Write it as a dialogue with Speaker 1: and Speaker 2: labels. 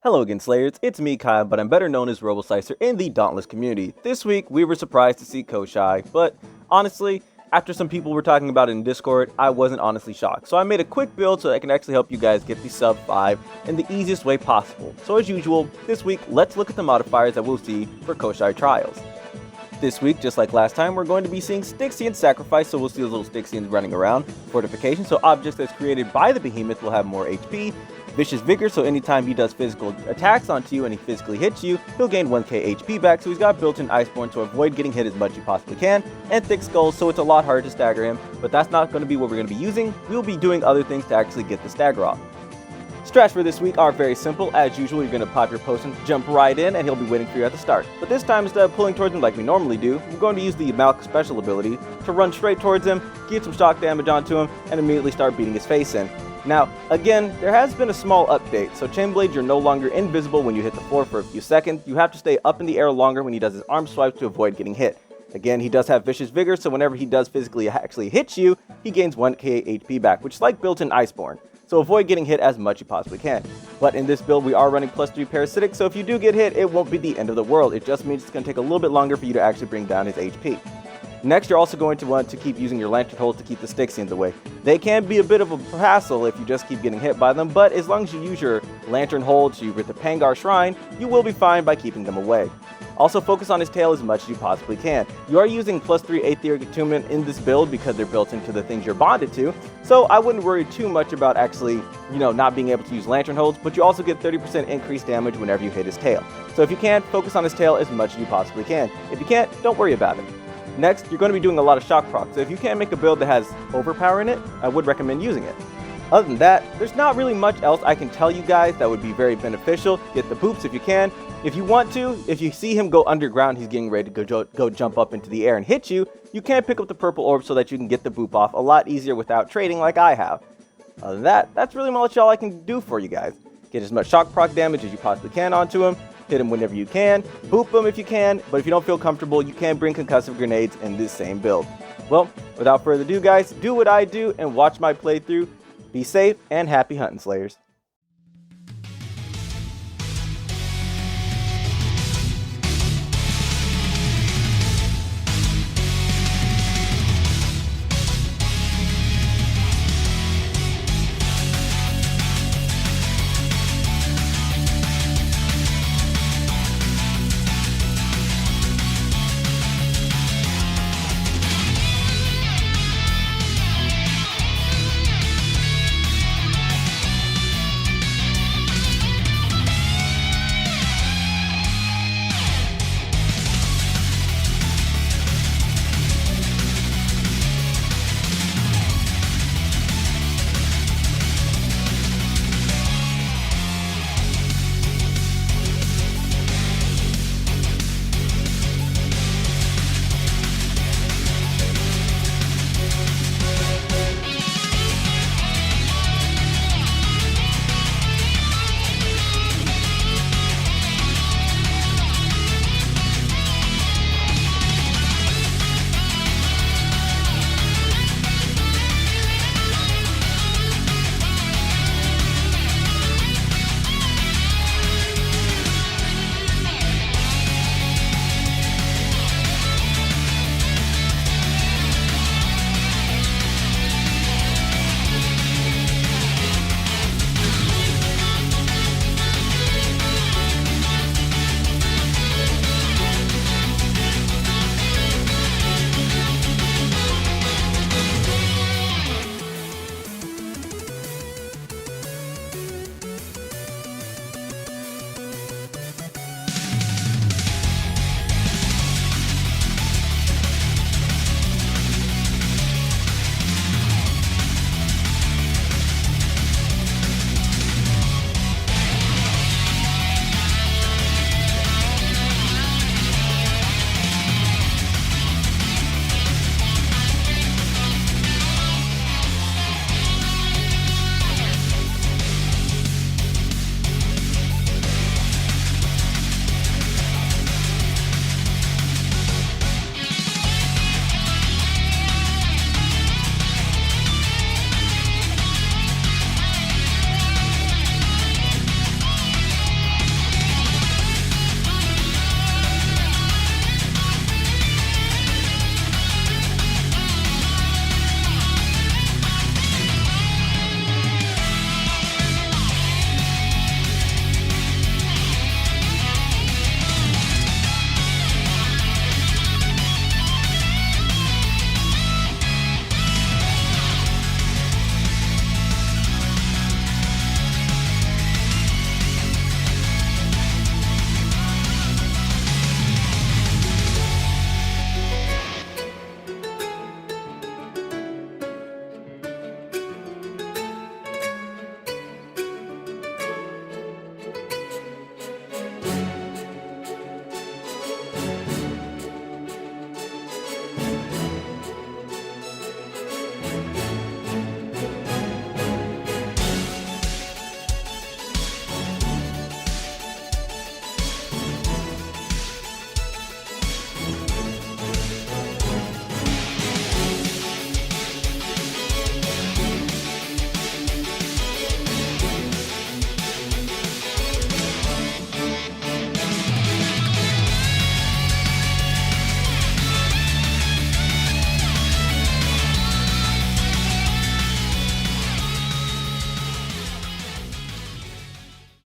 Speaker 1: Hello again, Slayers. It's me, Kyle, but I'm better known as Roboslicer in the Dauntless community. This week, we were surprised to see Koshia, but honestly, after some people were talking about it in Discord, I wasn't honestly shocked. So I made a quick build so I can actually help you guys get the sub 5 in the easiest way possible. So as usual, this week, let's look at the modifiers that we'll see for Koshia trials. This week, just like last time, we're going to be seeing Styxian Sacrifice, so we'll see those little Styxians running around. Fortification, so objects that's created by the behemoth will have more HP. Vicious Vigor, so anytime he does physical attacks onto you and he physically hits you, he'll gain 1k HP back, so he's got built-in Iceborne to avoid getting hit as much as you possibly can. And Thick Skull, so it's a lot harder to stagger him, but that's not going to be what we're going to be using. We'll be doing other things to actually get the stagger off. Strats for this week are very simple. As usual, you're going to pop your potion, jump right in, and he'll be waiting for you at the start. But this time, instead of pulling towards him like we normally do, we're going to use the Malk special ability to run straight towards him, get some shock damage onto him, and immediately start beating his face in. Now, again, there has been a small update, so Chainblade, you're no longer invisible when you hit the floor for a few seconds. You have to stay up in the air longer when he does his arm swipes to avoid getting hit. Again, he does have Vicious Vigor, so whenever he does physically actually hit you, he gains 1k HP back, which is like built-in Iceborne. So avoid getting hit as much as you possibly can. But in this build, we are running +3 Parasitic, so if you do get hit, it won't be the end of the world. It just means it's going to take a little bit longer for you to actually bring down his HP. Next, you're also going to want to keep using your Lantern Holes to keep the Styxians away. They can be a bit of a hassle if you just keep getting hit by them, but as long as you use your Lantern Hold to with the Pangar Shrine, you will be fine by keeping them away. Also focus on his tail as much as you possibly can. You are using +3 Aetheric Attunement in this build because they're built into the things you're bonded to, so I wouldn't worry too much about actually, not being able to use Lantern Holds, but you also get 30% increased damage whenever you hit his tail. So if you can, focus on his tail as much as you possibly can. If you can't, don't worry about it. Next, you're going to be doing a lot of shock proc, so if you can't make a build that has overpower in it, I would recommend using it. Other than that, there's not really much else I can tell you guys that would be very beneficial. Get the boops if you can. If you want to, if you see him go underground, he's getting ready to go jump up into the air and hit you, you can pick up the purple orb so that you can get the boop off a lot easier without trading like I have. Other than that, that's really much all I can do for you guys. Get as much shock proc damage as you possibly can onto him. Hit him whenever you can, boop him if you can, but if you don't feel comfortable, you can bring concussive grenades in this same build. Well, without further ado guys, do what I do and watch my playthrough. Be safe and happy hunting, Slayers.